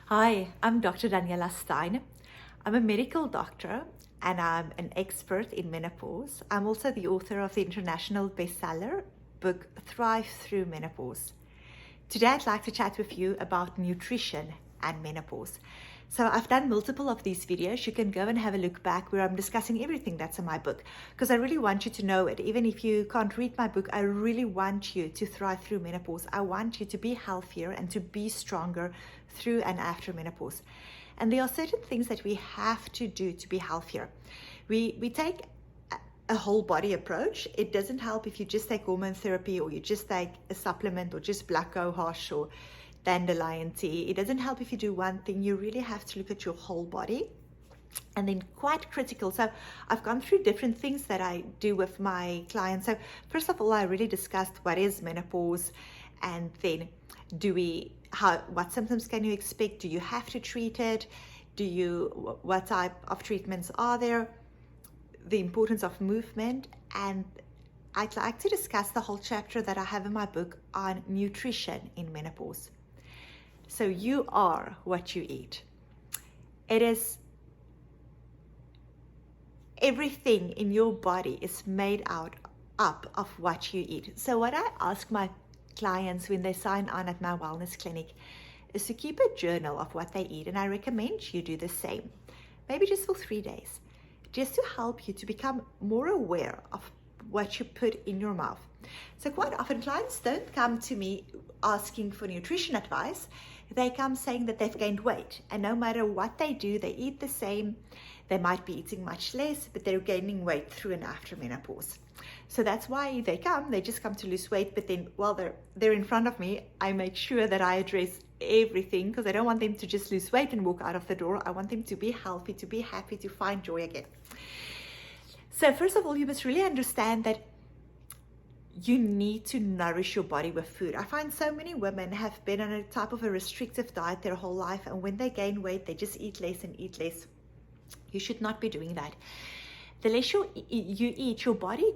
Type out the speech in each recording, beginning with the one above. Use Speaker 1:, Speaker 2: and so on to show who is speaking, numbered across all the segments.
Speaker 1: Hi, I'm Dr. Daniela Stein. I'm a medical doctor and I'm an expert in menopause. I'm also the author of the international bestseller book Through Menopause. Today I'd like to chat with you about nutrition and menopause. So I've done multiple of these videos. You can go and have a look back where I'm discussing everything that's in my book because I really want you to know it. Even if you can't read my book, I really want you to thrive through menopause. I want you to be healthier and to be stronger through and after menopause. And there are certain things that we have to do to be healthier. We take a whole body approach. It doesn't help if you just take hormone therapy or you just take a supplement or just black cohosh or dandelion tea. It doesn't help if you do one thing. You really have to look at your whole body. And then quite critical. So I've gone through different things that I do with my clients. So first of all, I really discussed what is menopause, and then what symptoms can you expect? Do you have to treat it? What type of treatments are there? The importance of movement, and I'd like to discuss the whole chapter that I have in my book on nutrition in menopause. So you are what you eat. It is everything in your body is made up of what you eat. So what I ask my clients when they sign on at my wellness clinic is to keep a journal of what they eat, and I recommend you do the same, maybe just for 3 days, just to help you to become more aware of what you put in your mouth. So quite often clients don't come to me asking for nutrition advice. They come saying that they've gained weight, and no matter what they do, they eat the same. They might be eating much less, but they're gaining weight through and after menopause. So that's why they just come to lose weight, but then while they're in front of me, I make sure that I address everything, because I don't want them to just lose weight and walk out of the door. I want them to be healthy, to be happy, to find joy again. So first of all, you must really understand that you need to nourish your body with food. I find so many women have been on a type of a restrictive diet their whole life, and when they gain weight, they just eat less and eat less. You should not be doing that. The less you eat, your body,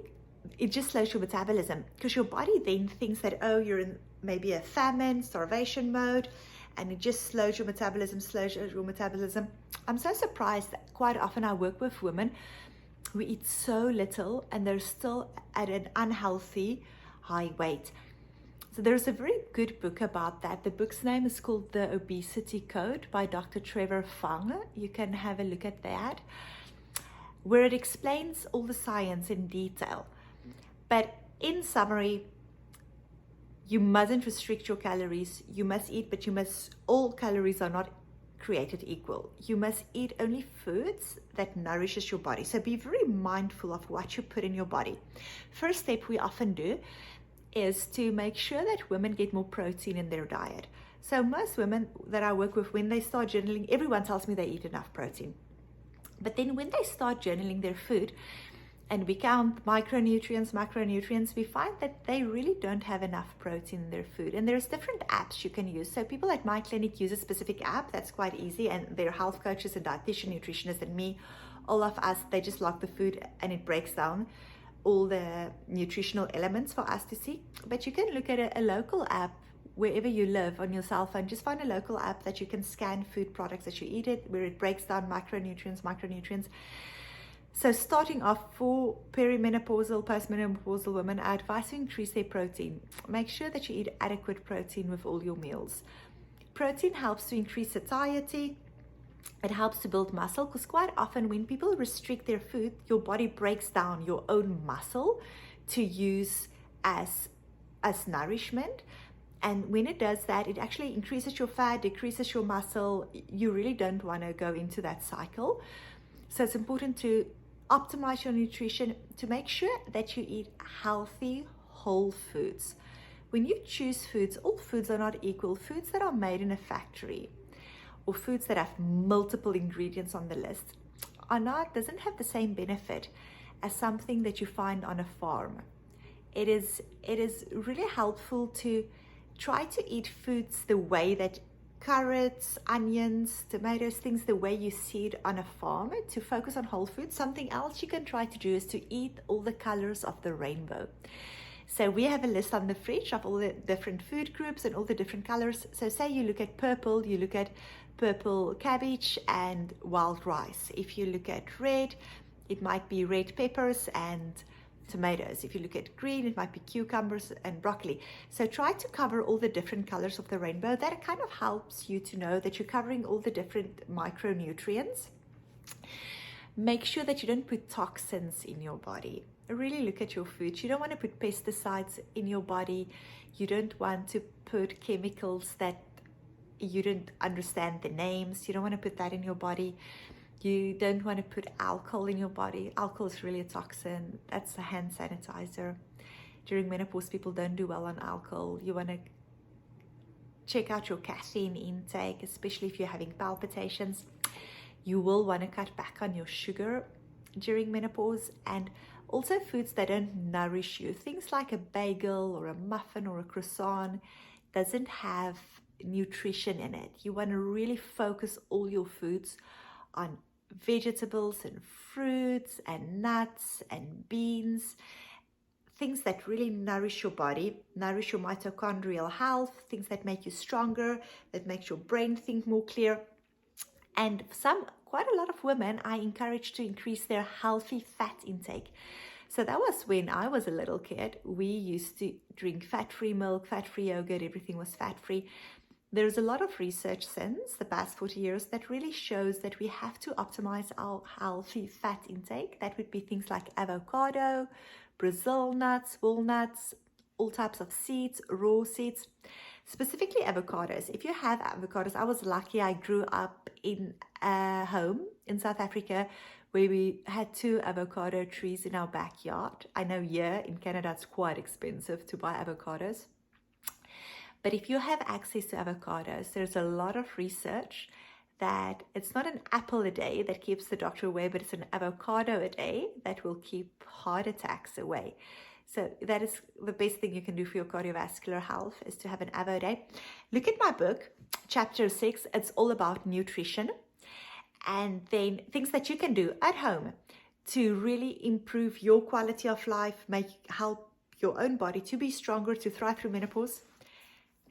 Speaker 1: it just slows your metabolism, because your body then thinks that, oh, you're in maybe a famine, starvation mode, and it just slows your metabolism. I'm so surprised that quite often I work with women who eat so little and they're still at an unhealthy high weight. So there's a very good book about that. The book's name is called The Obesity Code by Dr. Trevor Fung. You can have a look at that, where it explains all the science in detail. But in summary, you mustn't restrict your calories. You must eat, but all calories are not created equal. You must eat only foods that nourishes your body. So be very mindful of what you put in your body. First step we often do is to make sure that women get more protein in their diet. So most women that I work with, when they start journaling, everyone tells me they eat enough protein. But then when they start journaling their food, and we count micronutrients, macronutrients, we find that they really don't have enough protein in their food. And there's different apps you can use. So people at my clinic use a specific app that's quite easy, and their health coaches and dietitian, nutritionists, and me, all of us, they just log the food and it breaks down all the nutritional elements for us to see. But you can look at a local app wherever you live on your cell phone. Just find a local app that you can scan food products that you eat it, where it breaks down macronutrients. So starting off, for perimenopausal, postmenopausal women, I advise to increase their protein. Make sure that you eat adequate protein with all your meals. Protein helps to increase satiety. It helps to build muscle, because quite often when people restrict their food, your body breaks down your own muscle to use as nourishment. And when it does that, it actually increases your fat, decreases your muscle. You really don't want to go into that cycle. So it's important to optimize your nutrition, to make sure that you eat healthy, whole foods. When you choose foods, all foods are not equal. Foods that are made in a factory or foods that have multiple ingredients on the list doesn't have the same benefit as something that you find on a farm. It is really helpful to try to eat foods the way that carrots, onions, tomatoes, things the way you see it on a farm, to focus on whole foods. Something else you can try to do is to eat all the colors of the rainbow. So we have a list on the fridge of all the different food groups and all the different colors. So say you look at purple, you look at purple cabbage and wild rice. If you look at red, it might be red peppers and tomatoes. If you look at green, it might be cucumbers and broccoli. So try to cover all the different colors of the rainbow. That kind of helps you to know that you're covering all the different micronutrients. Make sure that you don't put toxins in your body. Really look at your food. You don't want to put pesticides in your body. You don't want to put chemicals that you don't understand the names. You don't want to put that in your body. You don't want to put alcohol in your body. Alcohol is really a toxin. That's a hand sanitizer. During menopause, people don't do well on alcohol. You want to check out your caffeine intake, especially if you're having palpitations. You will want to cut back on your sugar during menopause, and also foods that don't nourish you. Things like a bagel or a muffin or a croissant doesn't have nutrition in it. You want to really focus all your foods on vegetables and fruits and nuts and beans, things that really nourish your body, nourish your mitochondrial health, things that make you stronger, that makes your brain think more clear. And quite a lot of women I encourage to increase their healthy fat intake. So that was when I was a little kid. We used to drink fat-free milk, fat-free yogurt, everything was fat-free. There's a lot of research since the past 40 years that really shows that we have to optimize our healthy fat intake. That would be things like avocado, Brazil nuts, walnuts, all types of seeds, raw seeds. Specifically avocados. If you have avocados, I was lucky. I grew up in a home in South Africa where we had 2 avocado trees in our backyard. I know here in Canada it's quite expensive to buy avocados. But if you have access to avocados, there's a lot of research that it's not an apple a day that keeps the doctor away, but it's an avocado a day that will keep heart attacks away. So that is the best thing you can do for your cardiovascular health, is to have an avo day. Look at my book, chapter 6. It's all about nutrition, and then things that you can do at home to really improve your quality of life, help your own body to be stronger, to thrive through menopause.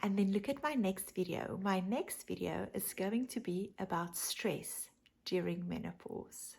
Speaker 1: And then look at my next video. My next video is going to be about stress during menopause.